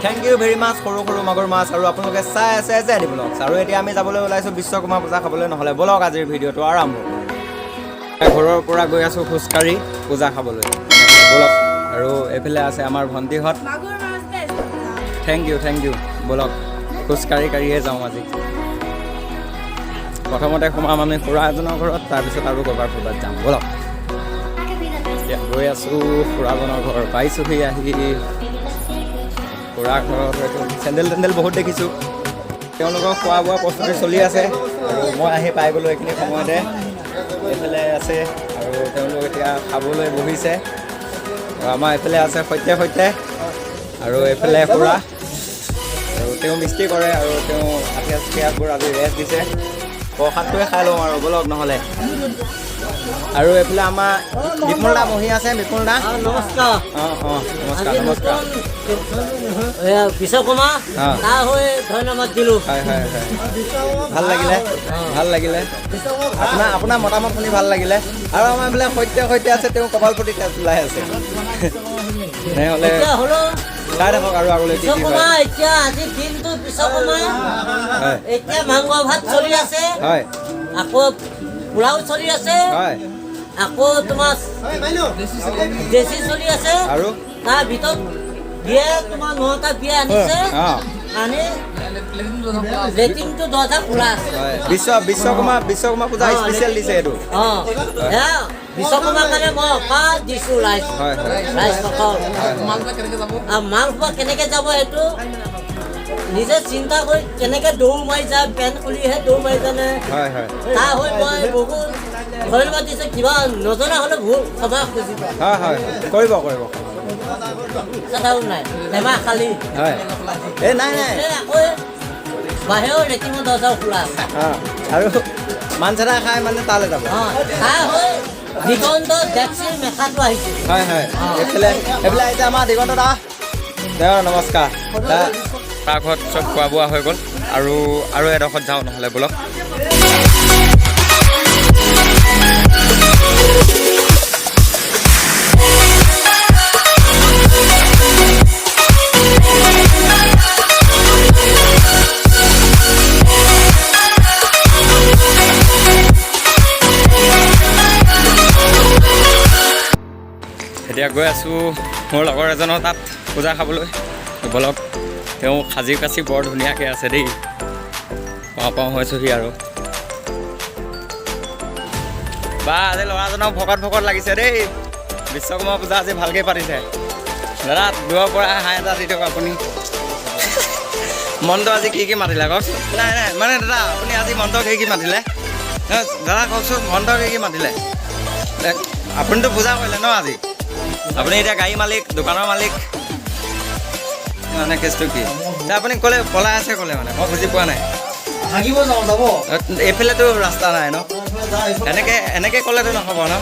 thank you very মাছ সৰু সৰু মাগুৰ মাছ আৰু আপোনালোকে চাই আছে জেডি ব্লগছ আৰু এতিয়া আমি যাবলৈ ওলাইছোঁ বিশ্বকৰ্মা পূজা খাবলৈ নহ'লে ব'লক আজিৰ ভিডিঅ'টো আৰম্ভ ঘৰৰ পৰা গৈ আছোঁ খোজকাঢ়ি পূজা খাবলৈ ব'লক আৰু এইফালে আছে আমাৰ ভণ্টিহঁত থেংক ইউ ব'লক খোজকাঢ়ি কাঢ়িয়ে যাওঁ আজি প্ৰথমতে সোমাম আমি খুৰা এজনৰ ঘৰত তাৰপিছত আৰু ক'ৰবাৰ ক'ৰবাত যাম ব'লক এতিয়া গৈ আছোঁ খুৰাজনৰ ঘৰ পাইছোঁহি আহি খুৰা ঘৰত চেণ্ডেল টেণ্ডেল বহুত দেখিছোঁ তেওঁলোকৰ খোৱা বোৱা প্ৰস্তুতি চলি আছে আৰু মই আহি পাই গ'লোঁ এইখিনি সময়তে এইফালে আছে আৰু তেওঁলোক এতিয়া খাবলৈ বহিছে আৰু আমাৰ এইফালে আছে সৈতে আৰু এইফালে খুৰা আৰু তেওঁ মিস্ত্ৰী কৰে আৰু তেওঁ আঠিয়াবোৰ আজি ৰেষ্ট দিছে প্ৰসাদটোৱে খাই লওঁ আৰু ব'লক নহ'লে আৰু এইফালে আমাৰ বিপুল দা বহি আছে বিপুল দা নমস্কাৰ নমস্কাৰ বিশ্বকৰ্মা তাৰ হৈ ধন্যবাদ দিলোঁ হয় ভাল লাগিলে আপোনাৰ মতামত শুনি ভাল লাগিলে আৰু আমাৰ এইফালে সৈতে আছে তেওঁ কপালপতি ওলাই আছে তেনেহ'লে চাই থাকক আৰু আগলৈ কি বিশ্বকৰ্মা এতিয়া আজিৰ দিনটো বিশ্বকৰ্মা এতিয়া মাংস ভাত চলি আছে হয় আকৌ পোলাও চলি আছে হয় আকৌ তোমাৰ দেশী চলি আছে আৰু তাৰ ভিতৰত বিয়া তোমাৰ 9টা বিয়া আনিছে আনি লেট্ৰিনটো দৰ্জা খোলা আছে বিশ্বকৰ্মা পূজা স্পেচিয়েল দিছে এইটো বিশ্বকৰ্মাৰ কাৰণে মই অফাৰ দিছোঁ ৰাইজ মাংস কেনেকৈ যাব সেইটো নিজে চিন্তা কৰি কেনেকৈ দৌৰ মাৰি যায় পেণ্ট খুলিহে দৌৰ মাৰি জানে তাৰ হৈ মই বহুত ধন্যবাদ দিছোঁ কিবা নজনা হ'লে ভুল ক্ষমা খুজিব কৰিব কথাও নাই বেমাৰ খালী নাই আকৌ বাহিৰৰ লেট্ৰিনৰ দৰ্জাও খোলা আছে আৰু মানচাৰা খাই মানে তালৈ যাব তাৰ হৈ দিগন্ত ডেক্সিৰ মেখাটো আহিছে এইফালে আহিছে আমাৰ দিগন্ত দা নমস্কাৰ তাৰ ঘৰত চব খোৱা বোৱা হৈ গ'ল আৰু এডোখৰত যাওঁ নহ'লে ব'লক এতিয়া গৈ আছোঁ মোৰ লগৰ এজনৰ তাত পূজা খাবলৈ ব'লক তেওঁ সাজি কাচি বৰ ধুনীয়াকৈ আছে দেই পাওঁ হৈছোহি আৰু বা আজি ল'ৰাজনক ভকত লাগিছে দেই বিশ্বকৰ্মা পূজা আজি ভালকৈ পাতিছে দাদা দূৰৰ পৰা হাঁহ এটা দি দিয়ক আপুনি মন্ত্ৰ আজি কি মাতিলে কওকচোন নাই মানে দাদা আপুনি আজি মন্ত্ৰ কি মাতিলে দাদা কওকচোন মন্ত্ৰ কি মাতিলে আপুনিতো পূজা কৰিলে ন আজি আপুনি এতিয়া গাড়ী মালিক দোকানৰ মালিক মানে কেছটো কি আপুনি ক'লে পলাই আছে ক'লে মানে মই বুজি পোৱা নাই এইফালেতো ৰাস্তা নাই ন এনেকৈ ক'লেতো নহ'ব ন